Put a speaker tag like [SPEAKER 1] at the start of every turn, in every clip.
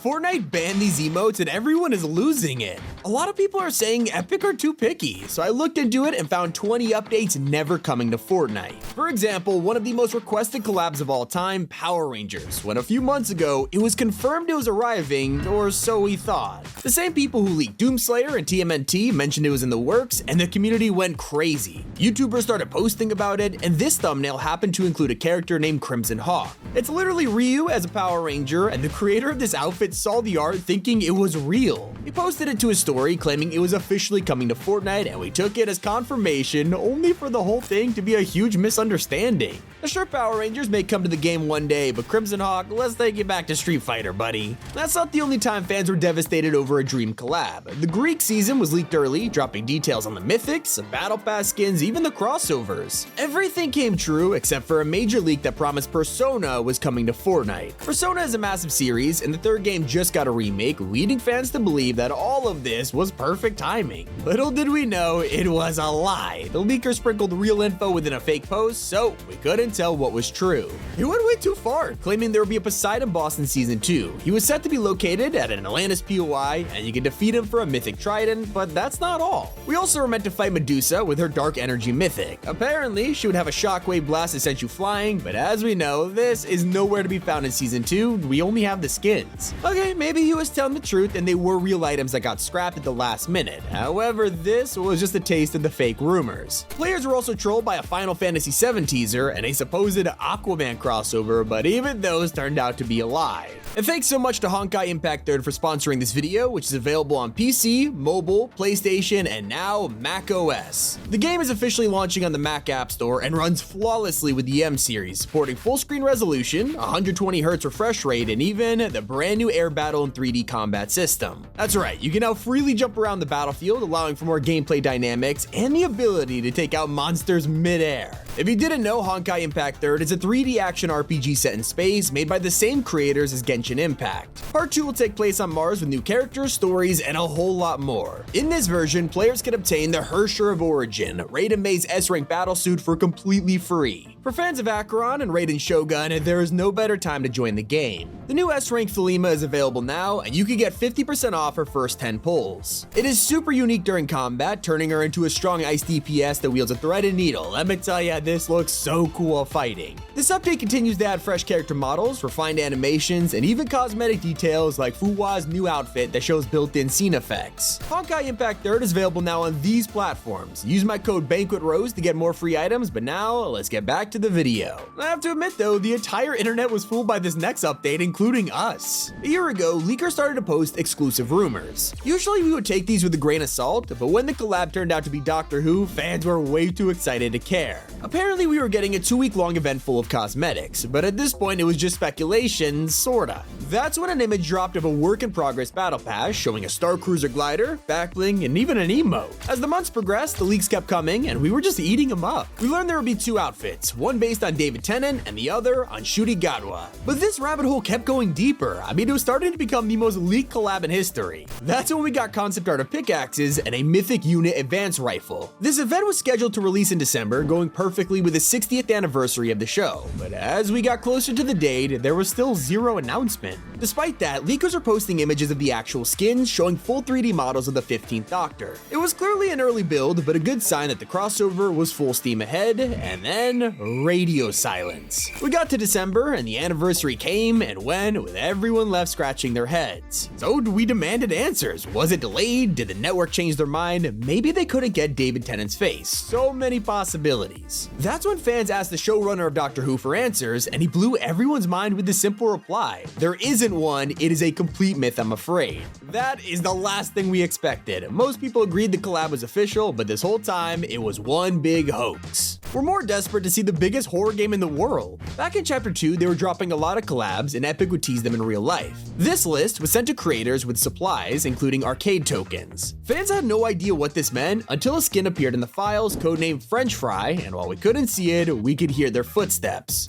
[SPEAKER 1] Fortnite banned these emotes and everyone is losing it. A lot of people are saying Epic are too picky, so I looked into it and found 20 updates never coming to Fortnite. For example, one of the most requested collabs of all time, Power Rangers, when a few months ago it was confirmed it was arriving, or so we thought. The same people who leaked Doomslayer and TMNT mentioned it was in the works, and the community went crazy. YouTubers started posting about it, and this thumbnail happened to include a character named Crimson Hawk. It's literally Ryu as a Power Ranger, and the creator of this outfit saw the art thinking it was real. He posted it to his story claiming it was officially coming to Fortnite, and we took it as confirmation, only for the whole thing to be a huge misunderstanding. The sure Power Rangers may come to the game one day, but Crimson Hawk, let's take it back to Street Fighter, buddy. That's not the only time fans were devastated over a dream collab. The Greek season was leaked early, dropping details on the mythics, battle pass skins, even the crossovers. Everything came true except for a major leak that promised Persona was coming to Fortnite. Persona is a massive series, and the third game just got a remake, leading fans to believe that all of this was perfect timing. Little did we know, it was a lie. The leaker sprinkled real info within a fake post, so we couldn't tell what was true. He went way too far, claiming there would be a Poseidon boss in Season 2. He was set to be located at an Atlantis POI, and you could defeat him for a mythic trident, but that's not all. We also were meant to fight Medusa with her dark energy mythic. Apparently, she would have a shockwave blast that sent you flying, but as we know, this is nowhere to be found in Season 2, we only have the skins. Okay, maybe he was telling the truth and they were real items that got scrapped at the last minute. However, this was just a taste of the fake rumors. Players were also trolled by a Final Fantasy VII teaser and a supposed Aquaman crossover, but even those turned out to be a lie. And thanks so much to Honkai Impact 3rd for sponsoring this video, which is available on PC, mobile, PlayStation, and now Mac OS. The game is officially launching on the Mac App Store and runs flawlessly with the M series, supporting full screen resolution, 120Hz refresh rate, and even the brand new air battle and 3D combat system. That's right, you can now freely jump around the battlefield, allowing for more gameplay dynamics and the ability to take out monsters mid-air. If you didn't know, Honkai Impact 3rd is a 3D action RPG set in space made by the same creators as Genshin Impact. Part 2 will take place on Mars with new characters, stories, and a whole lot more. In this version, players can obtain the Hersher of Origin, Raiden Mei's S-Rank battlesuit for completely free. For fans of Acheron and Raiden Shogun, there is no better time to join the game. The new S-Rank Thelema is available now, and you can get 50% off her first 10 pulls. It is super unique during combat, turning her into a strong ice DPS that wields a thread and needle. Let me tell ya, this looks so cool while fighting. This update continues to add fresh character models, refined animations, and even cosmetic details like Fuwa's new outfit that shows built-in scene effects. Honkai Impact 3rd is available now on these platforms. Use my code BanquetRose to get more free items, but now let's get back to the video. I have to admit though, the entire internet was fooled by this next update, including us. A year ago, leakers started to post exclusive rumors. Usually we would take these with a grain of salt, but when the collab turned out to be Doctor Who, fans were way too excited to care. Apparently we were getting a 2-week-long event full of cosmetics, but at this point it was just speculation, sorta. That's when an image dropped of a work-in-progress battle pass showing a Star Cruiser glider, backbling, and even an emote. As the months progressed, the leaks kept coming, and we were just eating them up. We learned there would be 2 outfits, one based on David Tennant and the other on Ncuti Gatwa. But this rabbit hole kept going deeper. I mean, it was starting to become the most leaked collab in history. That's when we got concept art of pickaxes and a Mythic Unit advance rifle. This event was scheduled to release in December, going perfectly with the 60th anniversary of the show. But as we got closer to the date, there was still zero announcement. Despite that, leakers are posting images of the actual skins, showing full 3D models of the 15th Doctor. It was clearly an early build, but a good sign that the crossover was full steam ahead, and then radio silence. We got to December, and the anniversary came and went, with everyone left scratching their heads. So we demanded answers. Was it delayed? Did the network change their mind? Maybe they couldn't get David Tennant's face. So many possibilities. That's when fans asked the showrunner of Doctor Who for answers, and he blew everyone's mind with the simple reply: there isn't one, it is a complete myth, I'm afraid. That is the last thing we expected. Most people agreed the collab was official, but this whole time, it was one big hoax. We're more desperate to see the biggest horror game in the world. Back in Chapter 2, they were dropping a lot of collabs, and Epic would tease them in real life. This list was sent to creators with supplies, including arcade tokens. Fans had no idea what this meant until a skin appeared in the files, codenamed French Fry, and while we couldn't see it, we could hear their footsteps.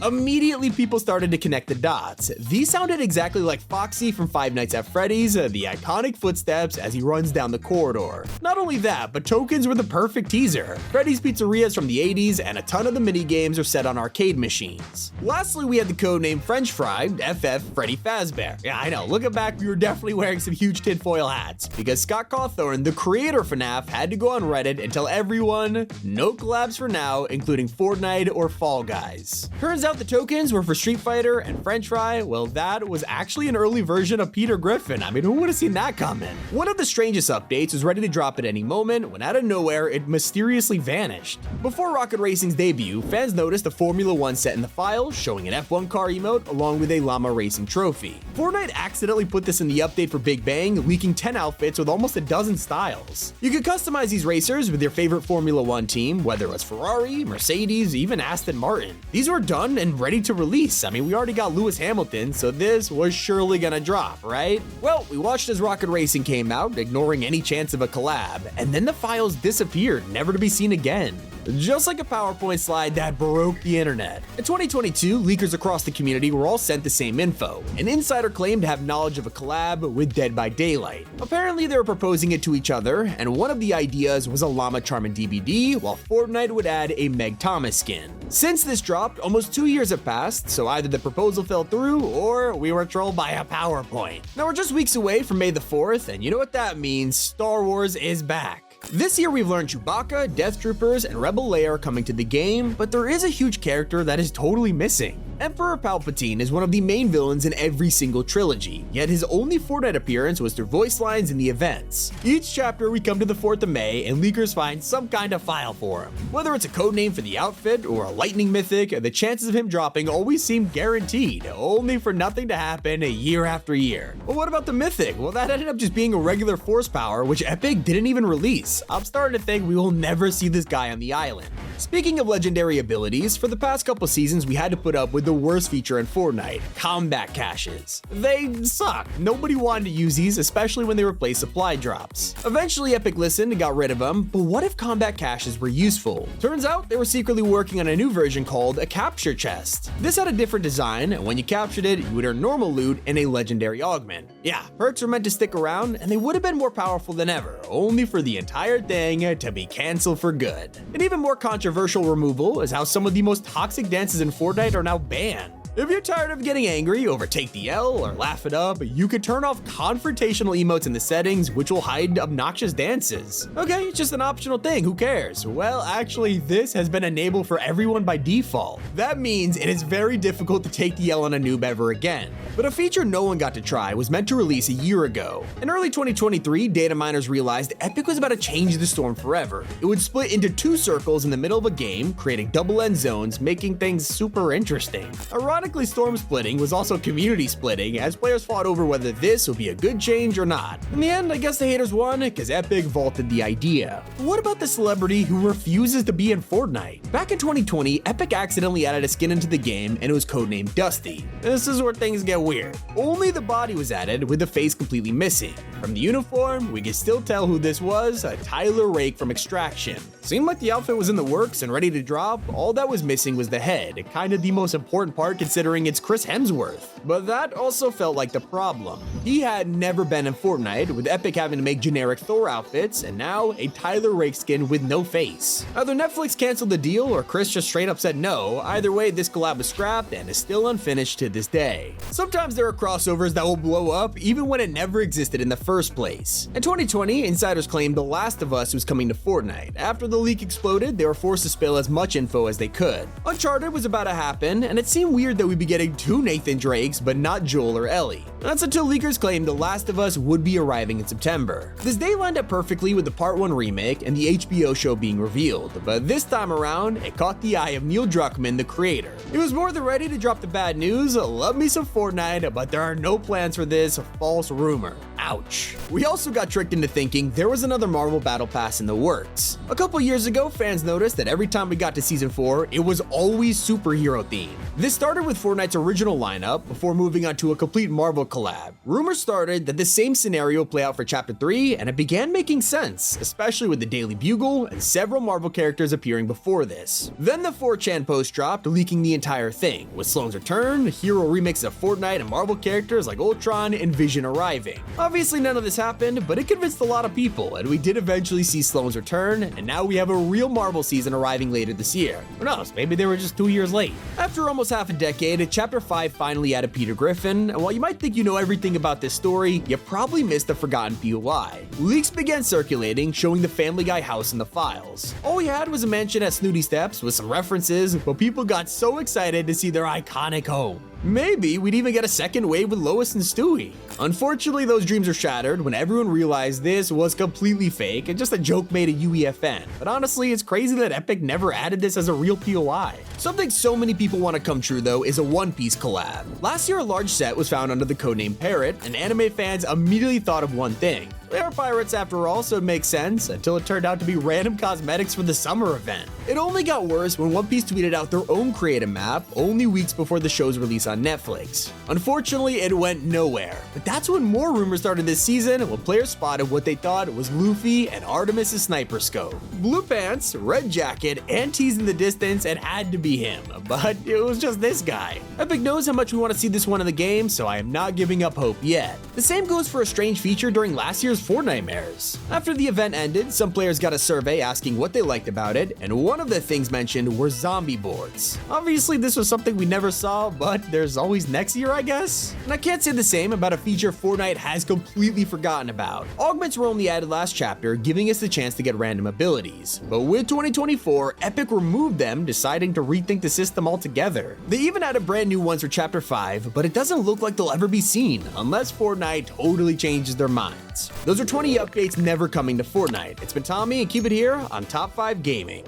[SPEAKER 1] Immediately, people started to connect the dots. These sounded exactly like Foxy from Five Nights at Freddy's, the iconic footsteps as he runs down the corridor. Not only that, but tokens were the perfect teaser. Freddy's Pizzeria is from the 80s, and a ton of the mini-games are set on arcade machines. Lastly, we had the codename French Fry, FF Freddy Fazbear. Yeah, I know, looking back, we were definitely wearing some huge tinfoil hats, because Scott Cawthorn, the creator of FNAF, had to go on Reddit and tell everyone, no collabs for now, including Fortnite or Fall Guys. Turns out the tokens were for Street Fighter, and French Fry, well, that was actually an early version of Peter Griffin. I mean, who would have seen that coming? One of the strangest updates was ready to drop at any moment when out of nowhere, it mysteriously vanished. Before Rocket Racing's debut, fans noticed a Formula 1 set in the file, showing an F1 car emote along with a llama racing trophy. Fortnite accidentally put this in the update for Big Bang, leaking 10 outfits with almost a dozen styles. You could customize these racers with your favorite Formula 1 team, whether it was Ferrari, Mercedes, even Aston Martin. These were done and ready to release. I mean, we already got Lewis Hamilton, so this was surely gonna drop, right? Well, we watched as Rocket Racing came out, ignoring any chance of a collab, and then the files disappeared, never to be seen again. Just like a PowerPoint slide that broke the internet. In 2022, leakers across the community were all sent the same info. An insider claimed to have knowledge of a collab with Dead by Daylight. Apparently, they were proposing it to each other, and one of the ideas was a Llama Charmin DBD, while Fortnite would add a Meg Thomas skin. Since this dropped, almost 2 years have passed, so either the proposal fell through, or we were trolled by a PowerPoint. Now we're just weeks away from May the 4th, and you know what that means, Star Wars is back. This year we've learned Chewbacca, Death Troopers, and Rebel Leia are coming to the game, but there is a huge character that is totally missing. Emperor Palpatine is one of the main villains in every single trilogy, yet his only Fortnite appearance was through voice lines in the events. Each chapter we come to the 4th of May and leakers find some kind of file for him. Whether it's a codename for the outfit or a lightning mythic, the chances of him dropping always seem guaranteed, only for nothing to happen year after year. But what about the mythic? Well, that ended up just being a regular force power, which Epic didn't even release. I'm starting to think we will never see this guy on the island. Speaking of legendary abilities, for the past couple seasons we had to put up with the worst feature in Fortnite, combat caches. They suck. Nobody wanted to use these, especially when they replaced supply drops. Eventually Epic listened and got rid of them, but what if combat caches were useful? Turns out they were secretly working on a new version called a capture chest. This had a different design, and when you captured it, you would earn normal loot and a legendary augment. Yeah, perks were meant to stick around, and they would have been more powerful than ever, only for the entire thing to be canceled for good. An even more controversial removal is how some of the most toxic dances in Fortnite are now banned. If you're tired of getting angry over Take the L or Laugh It Up, you could turn off confrontational emotes in the settings, which will hide obnoxious dances. Okay, it's just an optional thing, who cares? Well, actually, this has been enabled for everyone by default. That means it is very difficult to take the L on a noob ever again. But a feature no one got to try was meant to release a year ago. In early 2023, data miners realized Epic was about to change the storm forever. It would split into 2 circles in the middle of a game, creating double end zones, making things super interesting. Ironically, storm splitting was also community splitting, as players fought over whether this would be a good change or not. In the end, I guess the haters won, because Epic vaulted the idea. But what about the celebrity who refuses to be in Fortnite? Back in 2020, Epic accidentally added a skin into the game, and it was codenamed Dusty. This is where things get weird. Only the body was added, with the face completely missing. From the uniform, we can still tell who this was, a Tyler Rake from Extraction. Seemed like the outfit was in the works and ready to drop, all that was missing was the head, kind of the most important part considering it's Chris Hemsworth. But that also felt like the problem. He had never been in Fortnite, with Epic having to make generic Thor outfits, and now a Tyler Rake skin with no face. Either Netflix canceled the deal or Chris just straight up said no. Either way, this collab was scrapped and is still unfinished to this day. Sometimes there are crossovers that will blow up even when it never existed in the first place. In 2020, insiders claimed The Last of Us was coming to Fortnite. After the leak exploded, they were forced to spill as much info as they could. Uncharted was about to happen, and it seemed weird that we'd be getting 2 Nathan Drakes, but not Joel or Ellie. That's until leakers claimed The Last of Us would be arriving in September. This day lined up perfectly with the Part 1 remake and the HBO show being revealed, but this time around, it caught the eye of Neil Druckmann, the creator. He was more than ready to drop the bad news, love me some Fortnite, but there are no plans for this false rumor. ouch. We also got tricked into thinking there was another Marvel Battle Pass in the works. A couple years ago, fans noticed that every time we got to Season 4, it was always superhero themed. This started with Fortnite's original lineup before moving on to a complete Marvel collab. Rumors started that the same scenario would play out for Chapter 3, and it began making sense, especially with the Daily Bugle and several Marvel characters appearing before this. Then the 4chan post dropped, leaking the entire thing, with Sloan's return, hero remixes of Fortnite and Marvel characters like Ultron and Vision arriving. Obviously none of this happened, but it convinced a lot of people, and we did eventually see Sloan's return, and now we have a real Marvel season arriving later this year. Who knows, maybe they were just 2 years late. After almost half a decade, Chapter 5 finally added Peter Griffin, and while you might think you know everything about this story, you probably missed the forgotten POI. Leaks began circulating, showing the Family Guy house in the files. All we had was a mansion at Snooty Steps with some references, but people got so excited to see their iconic home. Maybe we'd even get a second wave with Lois and Stewie. Unfortunately, those dreams are shattered when everyone realized this was completely fake and just a joke made at UEFN. But honestly, it's crazy that Epic never added this as a real POI. Something so many people want to come true though is a One Piece collab. Last year, a large set was found under the codename Parrot, and anime fans immediately thought of one thing. They are pirates after all, so it makes sense, until it turned out to be random cosmetics for the summer event. It only got worse when One Piece tweeted out their own creative map only weeks before the show's release on Netflix. Unfortunately, it went nowhere. But that's when more rumors started this season, when players spotted what they thought was Luffy and Artemis' sniper scope. Blue pants, red jacket, and tease in the distance, it had to be him, but it was just this guy. Epic knows how much we want to see this one in the game, so I am not giving up hope yet. The same goes for a strange feature during last year's Fortnitemares. After the event ended, some players got a survey asking what they liked about it, and one of the things mentioned were zombie boards. Obviously, this was something we never saw, but there's always next year, I guess? And I can't say the same about a feature Fortnite has completely forgotten about. Augments were only added last chapter, giving us the chance to get random abilities. But with 2024, Epic removed them, deciding to rethink the system altogether. They even added brand new ones for Chapter 5, but it doesn't look like they'll ever be seen, unless Fortnite totally changes their minds. Those are 20 updates never coming to Fortnite. It's been Tommy, and keep it here on Top 5 Gaming.